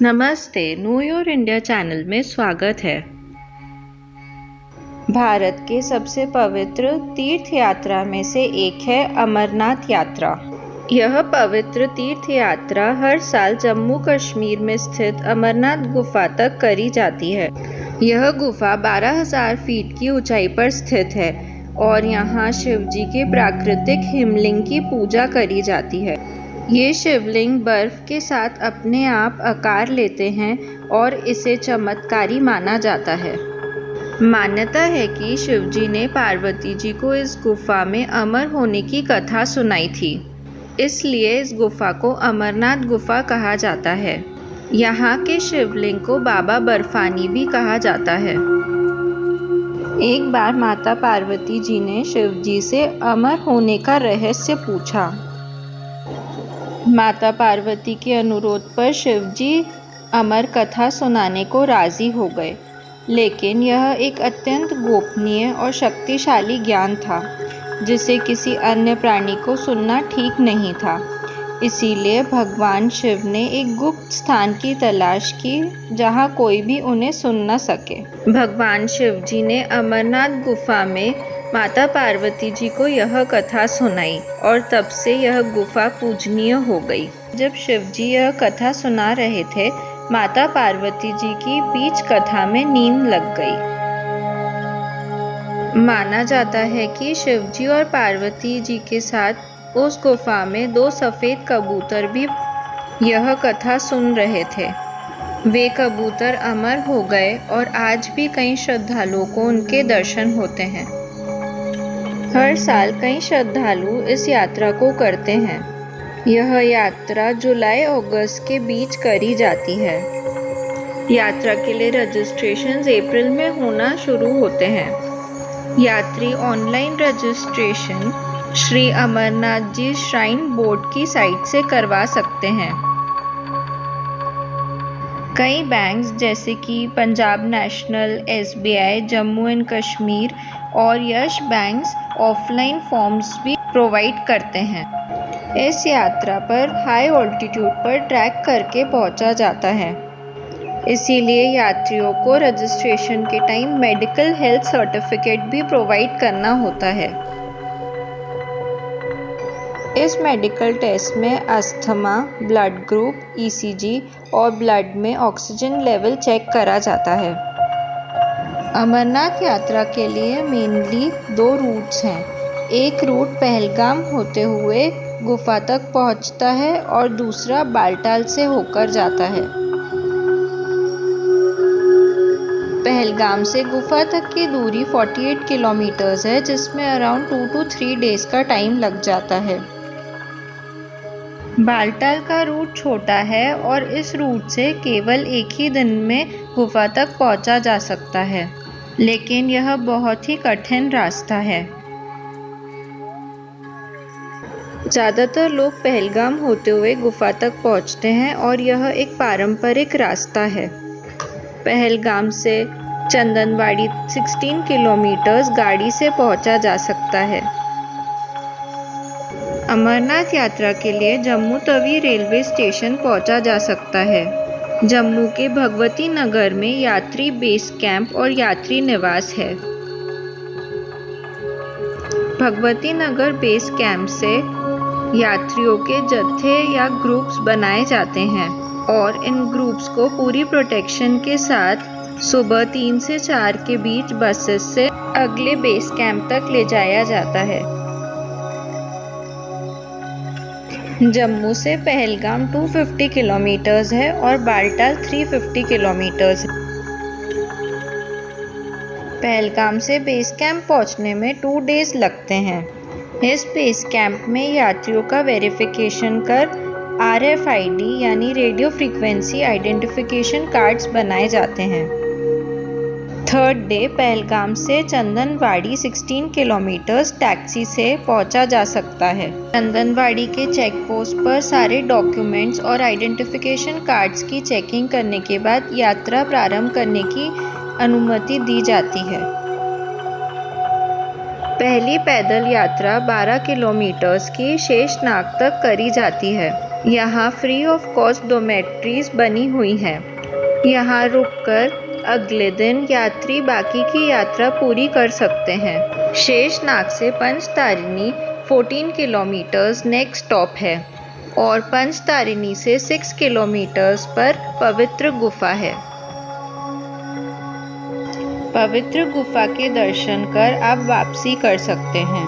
नमस्ते, new your India channel में स्वागत है। भारत के सबसे पवित्र तीर्थ यात्रा में से एक है अमरनाथ यात्रा। यह पवित्र तीर्थ यात्रा हर साल जम्मू कश्मीर में स्थित अमरनाथ गुफा तक करी जाती है। यह गुफा 12,000 फीट की ऊंचाई पर स्थित है और यहाँ शिवजी के प्राकृतिक हिमलिंग की पूजा करी जाती है। ये शिवलिंग बर्फ के साथ अपने आप आकार लेते हैं और इसे चमत्कारी माना जाता है। मान्यता है कि शिवजी ने पार्वती जी को इस गुफा में अमर होने की कथा सुनाई थी, इसलिए इस गुफा को अमरनाथ गुफा कहा जाता है। यहाँ के शिवलिंग को बाबा बर्फानी भी कहा जाता है। एक बार माता पार्वती जी ने शिवजी से अमर होने का रहस्य पूछा। माता पार्वती के अनुरोध पर शिवजी अमर कथा सुनाने को राजी हो गए, लेकिन यह एक अत्यंत गोपनीय और शक्तिशाली ज्ञान था जिसे किसी अन्य प्राणी को सुनना ठीक नहीं था। इसीलिए भगवान शिव ने एक गुप्त स्थान की तलाश की जहां कोई भी उन्हें सुन न सके। भगवान शिव जी ने अमरनाथ गुफा में माता पार्वती जी को यह कथा सुनाई और तब से यह गुफा पूजनीय हो गई। जब शिव जी यह कथा सुना रहे थे, माता पार्वती जी की बीच कथा में नींद लग गई। माना जाता है कि शिव जी और पार्वती जी के साथ उस गुफा में 2 सफ़ेद कबूतर भी यह कथा सुन रहे थे। वे कबूतर अमर हो गए और आज भी कई श्रद्धालुओं को उनके दर्शन होते हैं। हर साल कई श्रद्धालु इस यात्रा को करते हैं। यह यात्रा जुलाई-अगस्त के बीच करी जाती है। यात्रा के लिए रजिस्ट्रेशन अप्रैल में होना शुरू होते हैं। यात्री online registration Shri Amarnath ji shrine board की साइट से करवा सकते हैं। कई बैंक्स जैसे कि Punjab national, SBI, Jammu and Kashmir और यश बैंक्स ऑफलाइन फॉर्म्स भी प्रोवाइड करते हैं। इस यात्रा पर हाई ऑल्टीट्यूड पर ट्रैक करके पहुंचा जाता है, इसीलिए यात्रियों को रजिस्ट्रेशन के टाइम मेडिकल हेल्थ सर्टिफिकेट भी प्रोवाइड करना होता है। इस मेडिकल टेस्ट में अस्थमा, ब्लड ग्रुप, ECG और ब्लड में ऑक्सीजन लेवल चेक करा जाता है। अमरनाथ यात्रा के लिए मेनली 2 रूट्स हैं। एक रूट पहलगाम होते हुए गुफा तक पहुंचता है और दूसरा बालटाल से होकर जाता है। पहलगाम से गुफा तक की दूरी 48 किलोमीटर्स है, जिसमें अराउंड 2 to 3 डेज का टाइम लग जाता है। बालटाल का रूट छोटा है और इस रूट से केवल एक ही दिन में गुफा तक पहुंचा जा सकता है, लेकिन यह बहुत ही कठिन रास्ता है। ज़्यादातर लोग पहलगाम होते हुए गुफा तक पहुंचते हैं और यह एक पारंपरिक रास्ता है। पहलगाम से चंदनवाड़ी 16 किलोमीटर्स गाड़ी से पहुंचा जा सकता है। अमरनाथ यात्रा के लिए जम्मू तवी रेलवे स्टेशन पहुंचा जा सकता है। जम्मू के भगवती नगर में यात्री बेस कैंप और यात्री निवास है। भगवती नगर बेस कैंप से यात्रियों के जत्थे या ग्रुप्स बनाए जाते हैं और इन ग्रुप्स को पूरी प्रोटेक्शन के साथ सुबह 3 से 4 के बीच बसेस से अगले बेस कैंप तक ले जाया जाता है। जम्मू से पहलगाम 250 किलोमीटर्स है और बालटाल 350 किलोमीटर्स है। पहलगाम से बेस कैंप पहुंचने में 2 डेज लगते हैं। इस बेस कैंप में यात्रियों का वेरिफिकेशन कर RFID यानी रेडियो फ्रीक्वेंसी आइडेंटिफिकेशन कार्ड्स बनाए जाते हैं। 3rd डे पहलगाम से चंदनवाड़ी 16 किलोमीटर्स टैक्सी से पहुंचा जा सकता है। चंदनवाड़ी के चेक पोस्ट पर सारे डॉक्यूमेंट्स और आइडेंटिफिकेशन कार्ड्स की चेकिंग करने के बाद यात्रा प्रारंभ करने की अनुमति दी जाती है। पहली पैदल यात्रा 12 किलोमीटर्स की शेषनाग तक करी जाती है। यहाँ फ्री ऑफ कॉस्ट डॉर्मेट्रीज बनी हुई हैं। यहाँ रुककर अगले दिन यात्री बाकी की यात्रा पूरी कर सकते हैं। शेषनाग से पंचतारिणी 14 किलोमीटर्स नेक्स्ट स्टॉप है और पंचतारिणी से 6 किलोमीटर्स पर पवित्र गुफा है। पवित्र गुफा के दर्शन कर आप वापसी कर सकते हैं।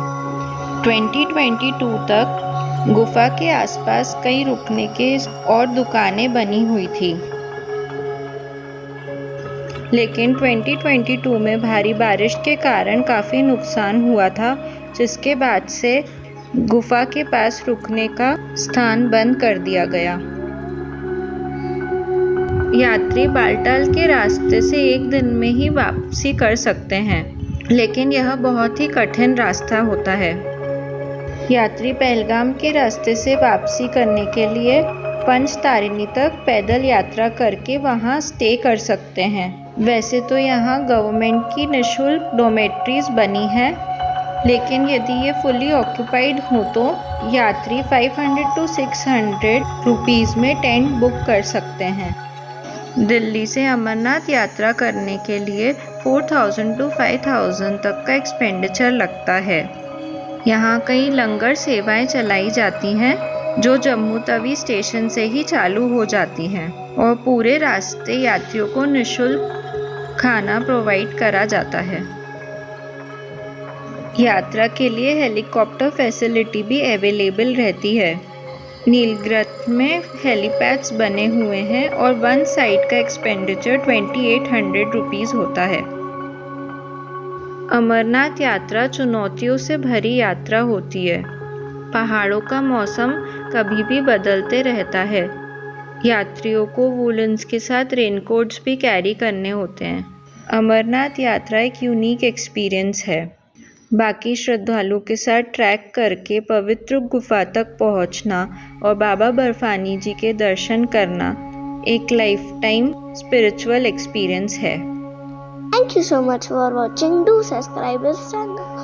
2022 तक गुफा के आसपास कई रुकने के और दुकानें बनी हुई थी, लेकिन 2022 में भारी बारिश के कारण काफ़ी नुकसान हुआ था, जिसके बाद से गुफा के पास रुकने का स्थान बंद कर दिया गया। यात्री बालटाल के रास्ते से एक दिन में ही वापसी कर सकते हैं, लेकिन यह बहुत ही कठिन रास्ता होता है। यात्री पहलगाम के रास्ते से वापसी करने के लिए पंचतारिणी तक पैदल यात्रा करके वहां स्टे कर सकते हैं। वैसे तो यहाँ गवर्नमेंट की निःशुल्क डॉर्मेट्रीज बनी हैं, लेकिन यदि ये फुली ऑक्यूपाइड हो तो यात्री 500 to 600 रुपीज़ में टेंट बुक कर सकते हैं। दिल्ली से अमरनाथ यात्रा करने के लिए 4000 to 5000 तक का एक्सपेंडिचर लगता है। यहाँ कई लंगर सेवाएं चलाई जाती हैं, जो जम्मू तवी स्टेशन से ही चालू हो जाती हैं और पूरे रास्ते यात्रियों को निःशुल्क खाना प्रोवाइड करा जाता है। यात्रा के लिए हेलीकॉप्टर फैसिलिटी भी अवेलेबल रहती है। नीलगित में हेलीपैड्स बने हुए हैं और वन साइड का एक्सपेंडिचर 2800 रुपीज़ होता है। अमरनाथ यात्रा चुनौतियों से भरी यात्रा होती है। पहाड़ों का मौसम कभी भी बदलते रहता है। यात्रियों को वूलन्स के साथ रेनकोट्स भी कैरी करने होते हैं। अमरनाथ यात्रा एक यूनिक एक्सपीरियंस है। बाकी श्रद्धालुओं के साथ ट्रैक करके पवित्र गुफा तक पहुंचना और बाबा बर्फानी जी के दर्शन करना एक लाइफ टाइम स्पिरिचुअल एक्सपीरियंस है। Thank you so much for watching. Do subscribe this channel.